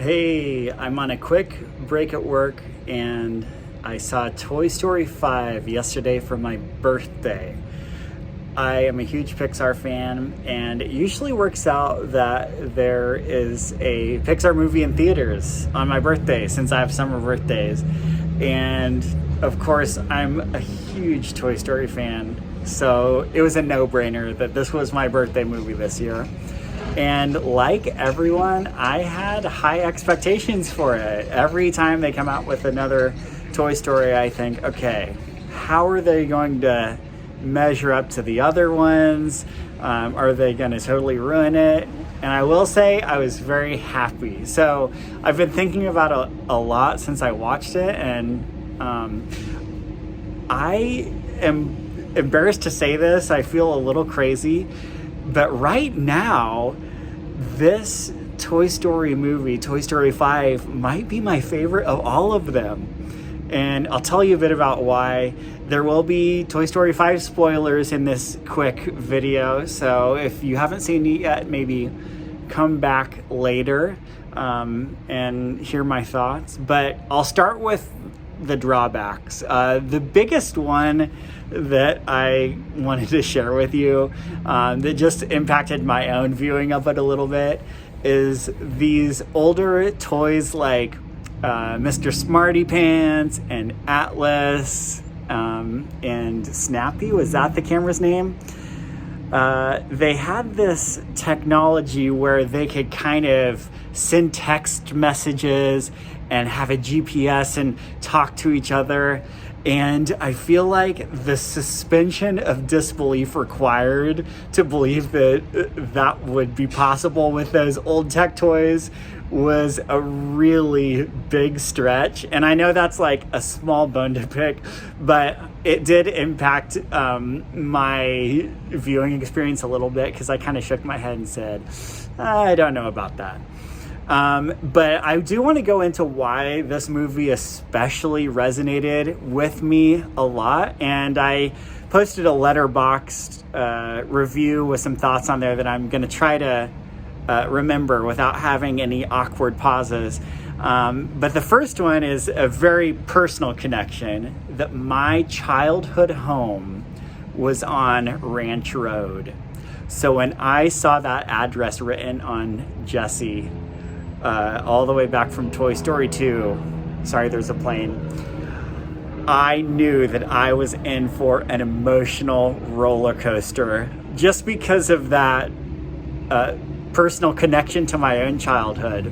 Hey, I'm on a quick break at work and I saw Toy Story 5 yesterday for my birthday. I am a huge Pixar fan, and it usually works out that there is a Pixar movie in theaters on my birthday since I have summer birthdays. And of course, I'm a huge Toy Story fan, so it was a no-brainer that this was my birthday movie this year. And like everyone, I had high expectations for it. Every time they come out with another Toy Story, I think, okay, how are they going to measure up to the other ones? Are they going to totally ruin it? And I will say I was very happy. So I've been thinking about it a lot since I watched it, and I am embarrassed to say this. I feel a little crazy. But right now, this Toy Story movie, Toy Story 5, might be my favorite of all of them. And I'll tell you a bit about why. There will be Toy Story 5 spoilers in this quick video, so if you haven't seen it yet, maybe come back later and hear my thoughts. But I'll start with the drawbacks. The biggest one that I wanted to share with you that just impacted my own viewing of it a little bit is these older toys like Mr. Smarty Pants and Atlas and Snappy. Was that the camera's name? They had this technology where they could kind of send text messages and have a GPS and talk to each other. And I feel like the suspension of disbelief required to believe that that would be possible with those old tech toys was a really big stretch. And I know that's like a small bone to pick, but it did impact my viewing experience a little bit, because I kind of shook my head and said, I don't know about that. But I do want to go into why this movie especially resonated with me a lot. And I posted a Letterboxd review with some thoughts on there that I'm going to try to remember without having any awkward pauses. But the first one is a very personal connection, that my childhood home was on Ranch Road. So when I saw that address written on Jessie, all the way back from Toy Story 2, sorry, there's a plane, I knew that I was in for an emotional roller coaster just because of that personal connection to my own childhood.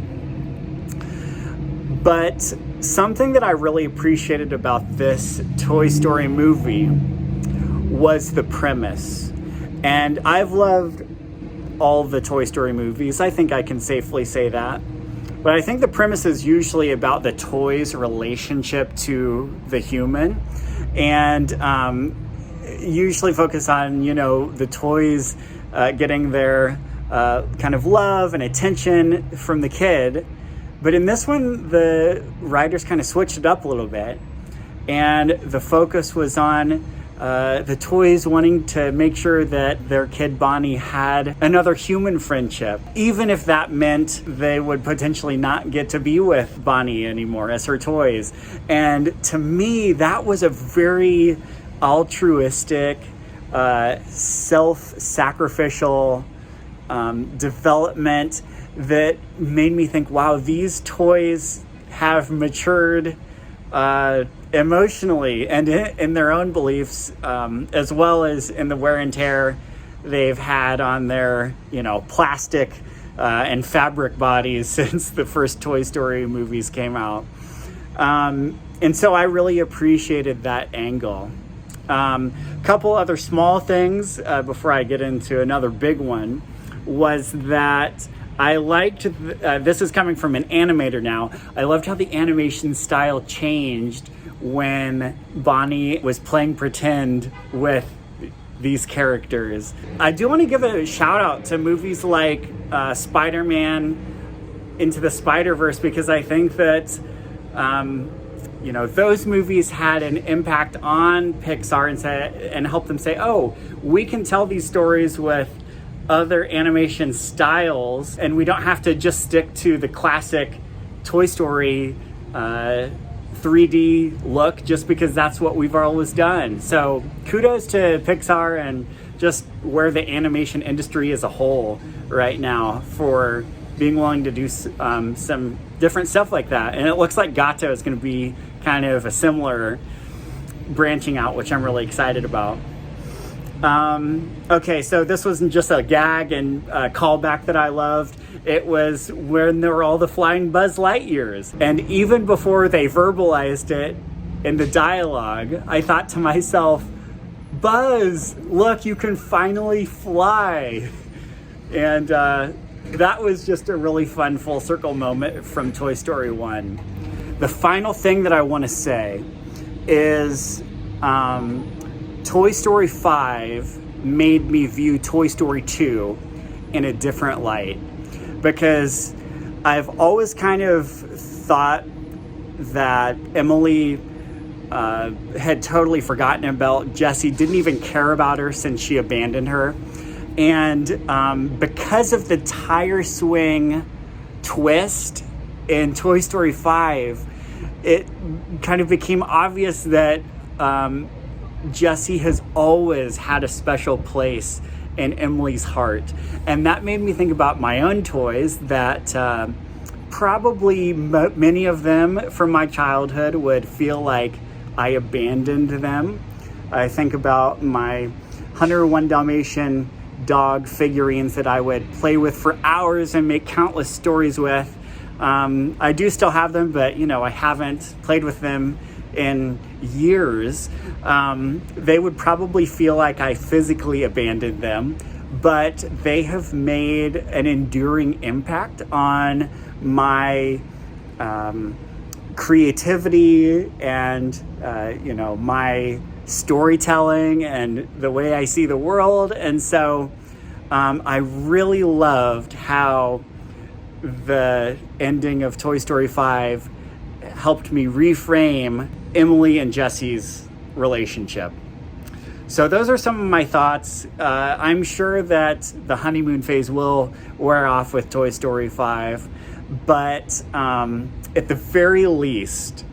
But something that I really appreciated about this Toy Story movie was the premise. And I've loved all the Toy Story movies. I think I can safely say that. But I think the premise is usually about the toy's relationship to the human, and usually focus on, the toys getting their kind of love and attention from the kid. But in this one, the writers kind of switched it up a little bit, and the focus was on the toys wanting to make sure that their kid Bonnie had another human friendship, even if that meant they would potentially not get to be with Bonnie anymore as her toys. And to me, that was a very altruistic, self-sacrificial development that made me think, wow, these toys have matured emotionally and in their own beliefs, as well as in the wear and tear they've had on their, plastic and fabric bodies since the first Toy Story movies came out. And so I really appreciated that angle. Couple other small things before I get into another big one was that I liked, this is coming from an animator now, I loved how the animation style changed when Bonnie was playing pretend with these characters. I do want to give a shout out to movies like Spider-Man Into the Spider-Verse, because I think that those movies had an impact on Pixar and helped them say, oh, we can tell these stories with other animation styles, and we don't have to just stick to the classic Toy Story 3D look, just because that's what we've always done. So kudos to Pixar and just where the animation industry as a whole right now for being willing to do some different stuff like that. And it looks like Gato is going to be kind of a similar branching out, which I'm really excited about. Okay, so this wasn't just a gag and a callback that I loved. It was when there were all the flying Buzz Lightyears. And even before they verbalized it in the dialogue, I thought to myself, Buzz, look, you can finally fly. And that was just a really fun full circle moment from Toy Story 1. The final thing that I want to say is Toy Story 5 made me view Toy Story 2 in a different light, because I've always kind of thought that Emily had totally forgotten about Jessie, didn't even care about her since she abandoned her. And because of the tire swing twist in Toy Story 5, it kind of became obvious that Jessie has always had a special place in Emily's heart. And that made me think about my own toys that probably many of them from my childhood would feel like I abandoned them. I think about my 101 Dalmatian dog figurines that I would play with for hours and make countless stories with. I do still have them, but I haven't played with them in years. They would probably feel like I physically abandoned them, but they have made an enduring impact on my creativity and my storytelling and the way I see the world. And so I really loved how the ending of Toy Story 5 helped me reframe Emily and Jessie's relationship. So those are some of my thoughts. I'm sure that the honeymoon phase will wear off with Toy Story 5, but at the very least,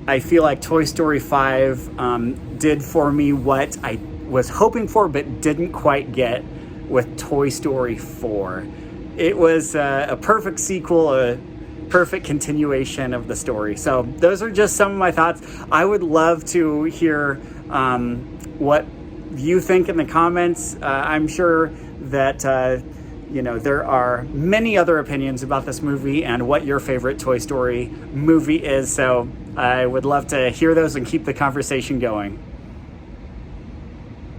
I feel like Toy Story 5 did for me what I was hoping for but didn't quite get with Toy Story 4. It was a perfect sequel, a perfect continuation of the story. So those are just some of my thoughts. I would love to hear what you think in the comments. I'm sure that there are many other opinions about this movie and what your favorite Toy Story movie is. So I would love to hear those and keep the conversation going.